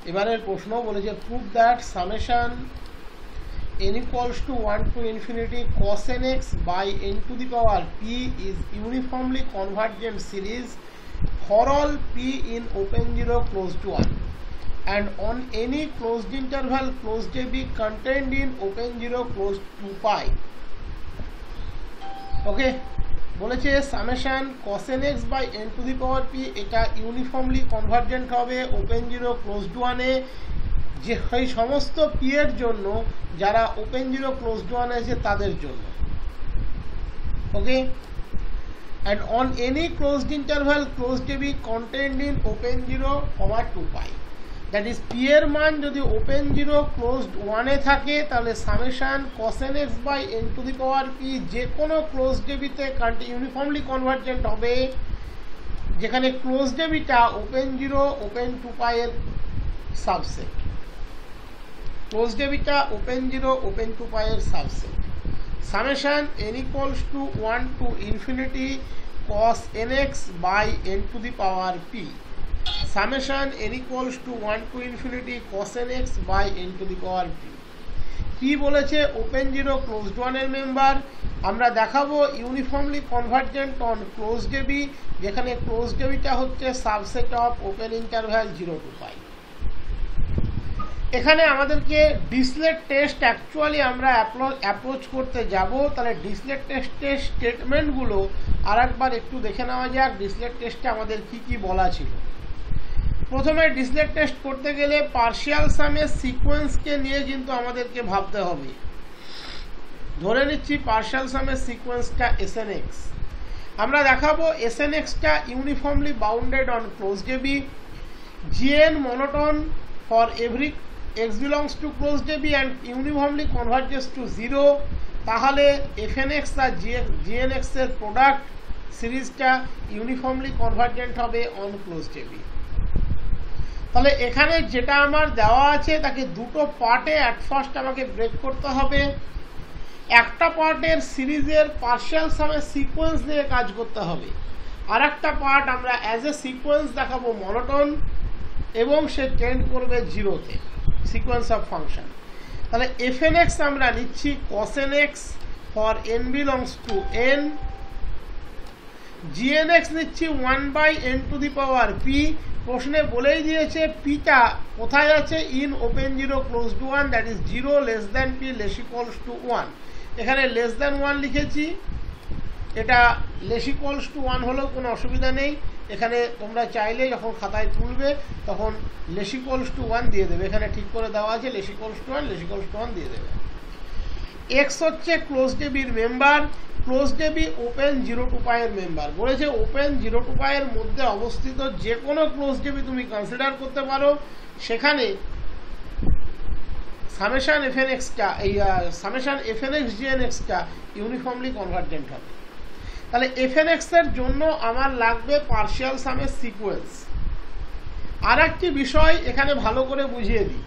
এবারের প্রশ্ন বলেছে prove that summation n equals to 1 to infinity cos nx by n to the power p is uniformly convergent series for all p in open 0 closed to 1 and on any closed interval closed a b contained in open 0 closed to pi. ওকে, বলেছে summation cos nx by n to the power p এটা uniformly convergent হবে open 0 closed 1 এ, যে এই সমস্ত P এর জন্য যারা open 0 closed 1 আছে তাদের জন্য। ওকে, and on any closed interval closed a b contained in open 0, 2 pi, that is p এর মান যদি ওপেন 0 ক্লোজড 1 এ থাকে তাহলে summation cos nx by n to the power p যে কোনো ক্লোজড a b তে ইউনিফর্মলি কনভার্জেন্ট হবে, যেখানে ক্লোজড a b টা ওপেন 0 ওপেন 2 pi এর সাবসেট, ক্লোজড a b টা ওপেন 0 ওপেন 2 pi এর subset. Summation n equals to 1 to infinity cos nx by n to the power p, summation n equals to 1 to infinity cos nx by n to the power p। কি বলেছে open 0 closed 1 এর member আমরা দেখাবো uniformly convergent on closed a b, যেখানে closed a b টা হচ্ছে subset of open interval 0 to pi। এখানে আমাদেরকে ডিসলেট টেস্ট অ্যাকচুয়ালি আমরা অ্যাপ্রোচ করতে যাব, তাহলে ডিসলেট টেস্টের স্টেটমেন্টগুলো আরেকবার একটু দেখে নেওয়া যাক। ডিসলেট টেস্টে আমাদের কি কি বলা ছিল। প্রথমে ডিসলেট টেস্ট করতে গেলে পার্শিয়াল সামের সিকোয়েন্সকে নিয়ে কিন্তু আমাদেরকে ভাবতে হবে। ধরে নিচ্ছি পার্শিয়াল সামের সিকোয়েন্সটা SNX, আমরা দেখাবো SNXটা uniformly bounded on closed a b, gn monoton for every x belongs to closed a b and uniformly converges to 0, তাহলে fnx আর gnx এর প্রোডাক্ট সিরিজটা ইউনিফর্মলি কনভার্জেন্ট হবে অন ক্লোজড a b। তাহলে এখানে যেটা আমার দেওয়া আছে তাকে দুটো পার্টে অ্যাট ফার্স্ট আমাকে ব্রেক করতে হবে। একটা পার্টের সিরিজের পার্শিয়াল সামের সিকোয়েন্স নিয়ে কাজ করতে হবে, আর একটা পার্ট আমরা অ্যাজ এ সিকোয়েন্স দেখাবো মনোটন এবং সে টেন্ড করবে 0-তে, সিকোয়েন্স অফ ফাংশন। তাহলে fnx আমরা নিচ্ছি cos nx for n belongs to n, gnx নিচ্ছি 1 by n to the power p। প্রশ্নে বলেই দিয়েছে পিটা কোথায় আছে, in open 0 closed 1, that is 0 less than p less equals to 1। এখানে লেস দ্যান 1 লিখেছি, এটা লেস ইকুয়ালস টু 1 হলেও কোনো অসুবিধা নেই। এখানে তোমরা চাইলে যখন খাতায় তুলবে তখন লেস ইকুয়ালস টু 1 দিয়ে দেবে, এখানে ঠিক করে দেওয়া আছে less equals to 1, less equals to 1 দিয়ে দেবে। এক্স হচ্ছে ক্লোজড a b এর member, closed a b open 0 to pi এর মেম্বার। বলেছে ওপেন 0 to pi এর মধ্যে অবস্থিত যে কোনো ক্লোজড a b তুমি কনসিডার করতে পারো, সেখানে সামেশন fnx টা এই সামেশন fnx gnx টা ইউনিফর্মলি কনভার্জেন্ট হবে। তাহলে fnx এর জন্য আমার লাগবে পার্শিয়াল সামের সিকোয়েন্স। আর একটি বিষয় এখানে ভালো করে বুঝিয়ে দিই,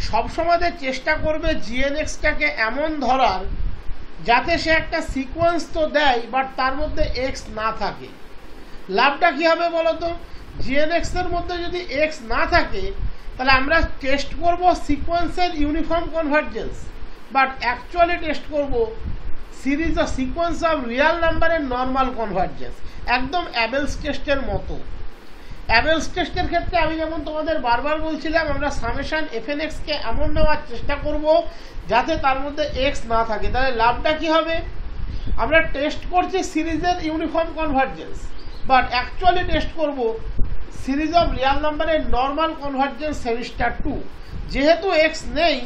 সবসময় চেষ্টা করবে gnx টাকে এমন ধরার যাতে সে একটা সিকোয়েন্স তো দেয় বাট তার মধ্যে x না থাকে। লাভটা কি হবে বলতো, gnx এর মধ্যে যদি x না থাকে তাহলে আমরা টেস্ট করব সিকোয়েন্সের uniform convergence, but actually test করব series of sequence of real নাম্বারের নর্মাল কনভার্জেন্স, একদম অ্যাবেলস টেস্টের মতো। অ্যাবেলস টেস্টের ক্ষেত্রে আমি যেমন তোমাদের বারবার বলছিলাম, আমরা সামেশন fnx কে এমন নেওয়ার চেষ্টা করব যাতে তার মধ্যে x না থাকে। তাহলে লাভটা কি হবে, আমরা টেস্ট করছি সিরিজের uniform convergence, but actually test করব সিরিজ অফ রিয়াল নাম্বারের নর্মাল কনভার্জেন্স সেমিস্টার 2। যেহেতু x নেই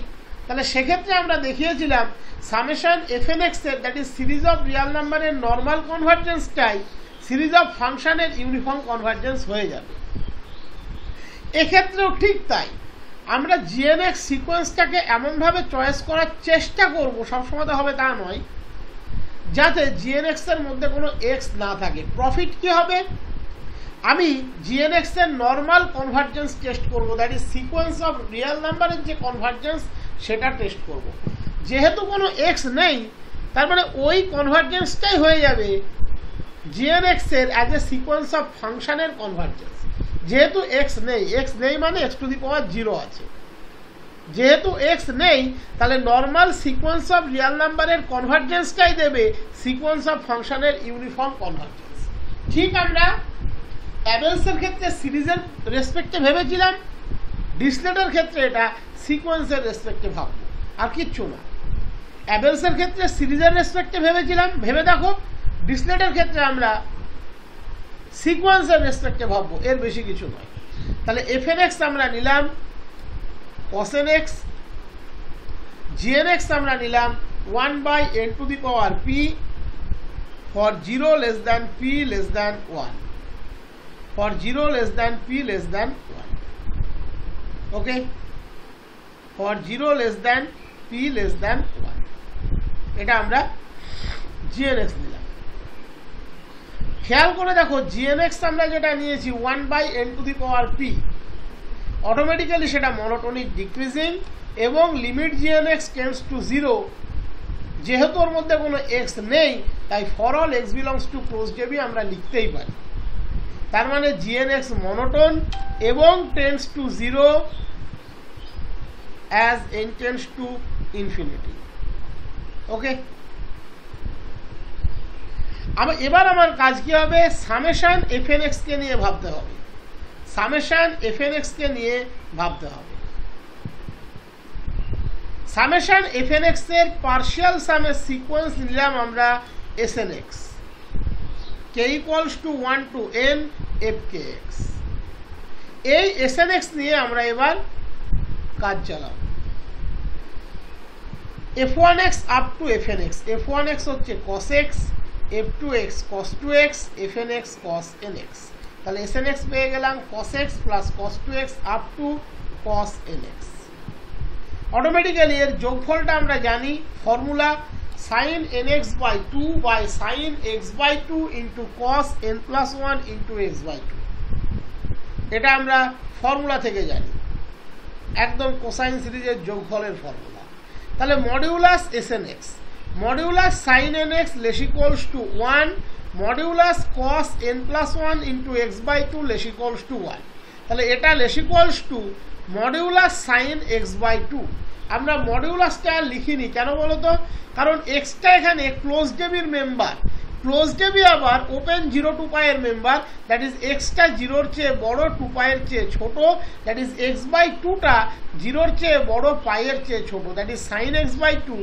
তাহলে সেক্ষেত্রে আমরা দেখিয়েছিলাম সামেশন fnx এর that is series of real নাম্বারের নর্মাল কনভার্জেন্সটাই সিরিজ অফ ফাংশনের ইউনিফর্ম কনভার্জেন্স হয়ে যাবে। এক্ষেত্রেও ঠিক তাই, আমরা gnx সিকোয়েন্সটাকে এমনভাবে চয়েস করার চেষ্টা করব, সবসময় তো হবে তা নয়, যাতে gnx এর মধ্যে কোনো x না থাকে। প্রফিট কি হবে, আমি gnx এর নর্মাল কনভার্জেন্স টেস্ট করব, that is sequence of real নাম্বারের যে কনভার্জেন্স সেটা টেস্ট করব। যেহেতু কোনো x নেই তার মানে ওই কনভার্জেন্সটাই হয়ে যাবে gnx এর অ্যাজ এ সিকোয়েন্স অফ ফাংশনের কনভার্জেন্স। যেহেতু এক্স নেই মানে এক্স টু দি পাওয়ার 0 আছে, যেহেতু এক্স নেই তাহলে নর্মাল সিকোয়েন্স অফ রিয়াল নাম্বারের কনভার্জেন্সটাই দেবে সিকোয়েন্স অফ ফাংশনের ইউনিফর্ম কনভার্জেন্স। ঠিক আমরা অ্যাবেলসের ক্ষেত্রে সিরিজের রেসপেক্টে ভেবেছিলাম, ডিসলেটের ক্ষেত্রে এটা সিকোয়েন্সের রেসপেক্টে ভাববো, আর কিচ্ছু না। অ্যাবেলসের ক্ষেত্রে সিরিজের রেসপেক্টে ভেবেছিলাম, ভেবে দেখো ডিসলেটের ক্ষেত্রে আমরা সিকোয়েন্সের রেসপেক্টে ভাববো, এর বেশি কিছু নয়। তাহলে এফ এন এক্স আমরা নিলাম cos nx, gn x আমরা নিলাম 1/n to the power p for 0 less than p less than 1, for 0 less than p less than 1, okay, for 0 less than p less than 1, এটা আমরা gn x নিলাম। খেয়াল করে দেখো gn x আমরা যেটা নিয়েছি 1/n to the power p, automatically সেটা মনোটোনিক ডিক্রিজিং এবং limit gn x tends to 0, যেহেতু ওর মধ্যে কোনো x নেই তাই for all x belongs to closed ডেবি আমরা লিখতেই পারি। তার মানে gn x মনোটোন এবং tends to 0 as n tends to infinity, okay. এবার আমার কাজ কি হবে, সামেশন এফ এন এক্স কে নিয়ে ভাবতে হবে, সামেশন এফ এন এক্স কে নিয়ে ভাবতে হবে। সামেশন এফ এন এক্স এর পার্শিয়াল সামের সিকোয়েন্স নিলাম আমরা s N x, k equals to 1 to n f k x. এই এস এন এক্স নিয়ে আমরা এবার কাজ চালাম। F one x up to f n x, f one x হচ্ছে cos x, f two x cos two x, f n x cos n x. তাহলে s N x পেয়ে গেলাম cos x plus cos 2x up to cos nx। Automatically এর যোগফলটা আমরা জানি, formula sin nx by 2 by sin x by 2 into cos n plus 1 into x by 2, এটা আমরা formula থেকে জানি, একদম কোসাইন সিরিজের যোগফলের ফর্মুলা। তাহলে modulus S N X, modulus sin nx less equals to 1, modulus cos n plus 1 into X by 2 less equals to 1। তাহলে এটা less equals to modulus sine X by 2। আমরা মডিউলাসটা লিখিনি কেন বলো তো, কারণ এক্সটা এখানে ক্লোজ ডেবির মেম্বার, ক্লোজ ডেবি আবার ওপেন 0 to π এর মেম্বার, দ্যাট ইজ এক্সটা 0-র চেয়ে বড় 2π এর চেয়ে ছোট, দ্যাট ইজ এক্স বাই 2টা 0-র চেয়ে বড় π এর চেয়ে ছোট, that is sine X by 2।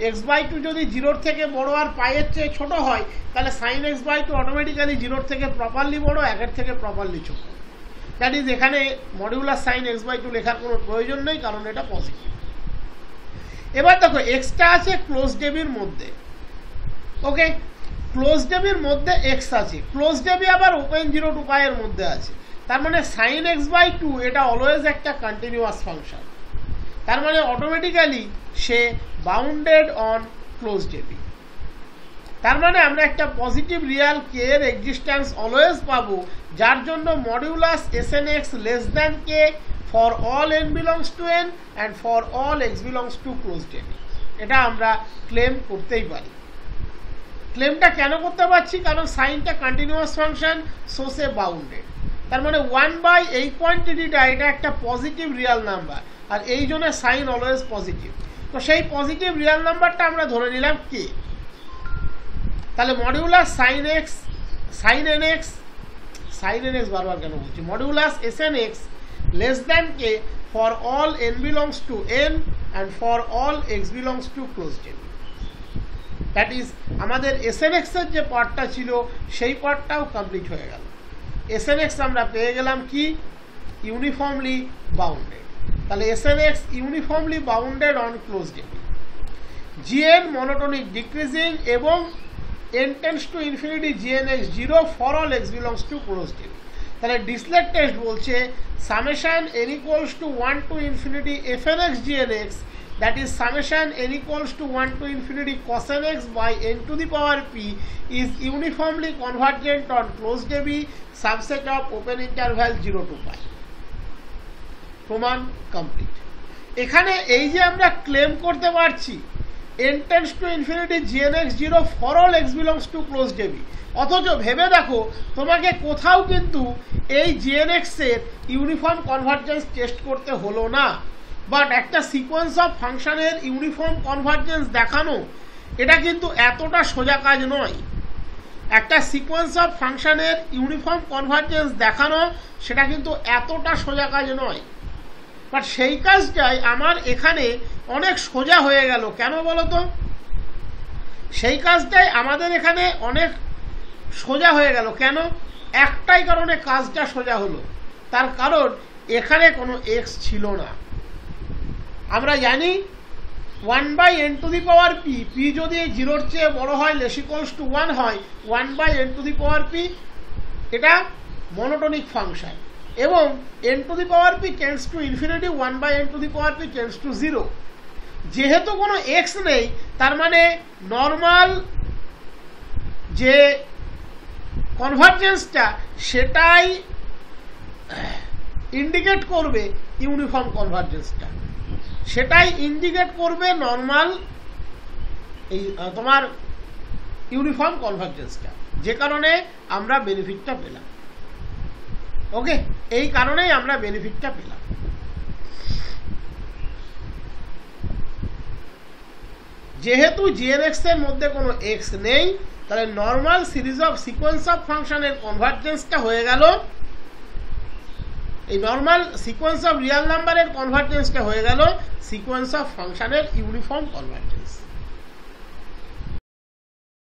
X by 2 যদি 0-র থেকে বড় আর π এর চেয়ে ছোট হয় তাহলে সাইন এক্স বাই 2 অটোমেটিক্যালি 0-র থেকে প্রপারলি বড়, 1-এর থেকে প্রপারলি ছোট। দ্যাট ইজ এখানে মডিউলাস সাইন এক্স বাই 2 লেখার কোনো প্রয়োজন নেই, কারণ এটা পজিটিভ। এবার দেখো এক্সটা আছে ক্লোজ ডেবির মধ্যে, ওকে, ক্লোজ ডেবির মধ্যে এক্স আছে, ক্লোজ ডেবি আবার ওপেন 0 to π এর মধ্যে আছে। তার মানে সাইন এক্স বাই 2 এটা অলওয়েজ একটা কন্টিনিউয়াস ফাংশন, তার মানে অটোমেটিক্যালি সে বাউন্ডেড অন ক্লোজ ডেবি। তার মানে আমরা একটা পজিটিভ রিয়াল কে এর এক্সিস্টেন্স অলওয়েজ পাবো, যার জন্য modulus S N x less than k for all n belongs to n and for all x belongs to closed ডেবি। এটা আমরা ক্লেম করতেই পারি। ক্লেমটা কেন করতে পারছি, কারণ সাইনটা কন্টিনিউয়াস ফাংশন, সো সে বাউন্ডেড। তার মানে 1 বাই এই কোয়ান্টিটিটা এটা একটা পজিটিভ রিয়াল নাম্বার, আর এই জন্য সাইন অলওয়েজ পজিটিভ। তো সেই পজিটিভ রিয়াল নাম্বারটা আমরা ধরে নিলাম কে। তাহলে modulus sine x, sine n x, sine n x বারবার কেন বলছি, modulus S N x less than k for all n belongs to n and for all x belongs to closed ডেবি। That is আমাদের s N x এর যে পার্টটা ছিল সেই পার্টটাও কমপ্লিট হয়ে গেল। এস এন এক্স আমরা পেয়ে গেলাম কি, ইউনিফর্মলি বাউন্ডেড। তাহলে s N x uniformly bounded on closed ডেবি, জিএন মনোটোনিক ডিক্রিজিং এবং n tends to infinity g n x 0 for all x belongs to closed ডেবি। তাহলে ডিসলেট টেস্ট বলছে summation n equals to 1 to infinity f n x g n x, that is summation n equals to 1 to infinity cos nx by n to the power p is uniformly convergent on closed debye subset of open interval 0 to π। প্রমাণ complete. এখানে এই যে আমরা claim করতে পারছি n tends to infinity gn(x0) for all x belongs two closed ab। অথচ ভেবে দেখো তোমাকে কোথাও কিন্তু এই gn(x) এর ইউনিফর্ম কনভার্জেন্স টেস্ট করতে হলো না, বাট একটা সিকোয়েন্স অফ ফাংশনের ইউনিফর্ম কনভার্জেন্স দেখানো এটা কিন্তু এতটা সোজা কাজ নয়। একটা সিকোয়েন্স অফ ফাংশনের ইউনিফর্ম কনভার্জেন্স দেখানো সেটা কিন্তু এতটা সোজা কাজ নয়, বাট সেই কাজটাই আমার এখানে অনেক সোজা হয়ে গেল। কেন বলো তো? সেই কাজটাই আমাদের এখানে অনেক সোজা হয়ে গেল কেন? একটাই কারণে কাজটা সোজা হলো, তার কারণ এখানে কোনো x ছিল না। আমরা জানি 1/n⁴p, p যদি 0-র চেয়ে বড় হয় লেস ইকুয়ালস টু 1 হয়, 1/n⁴p এটা মনোটোনিক ফাংশন, এবং n⁴p tends to infinity, 1/n⁴p tends to 0। যেহেতু কোনো x নেই, তার মানে নর্মাল যে কনভার্জেন্সটা সেটাই ইন্ডিকেট করবে ইউনিফর্ম কনভার্জেন্সটা, সেটাই ইন্ডিকেট করবে নর্মাল এই তোমার ইউনিফর্ম কনভার্জেন্সটা, যে কারণে আমরা বেনিফিটটা পেলাম। ওকে, এই কারণেই আমরা বেনিফিটটা পেলাম। যেহেতু gn(x) এর মধ্যে কোনো x নেই, তাহলে normal series of sequence of ফাংশনের কনভার্জেন্সটা হয়ে গেল, এই নর্মাল সিকোয়েন্স অফ রিয়েল নাম্বারের কনভার্জেন্সটা হয়ে গেল সিকোয়েন্স অফ ফাংশনের ইউনিফর্ম কনভার্জেন্স।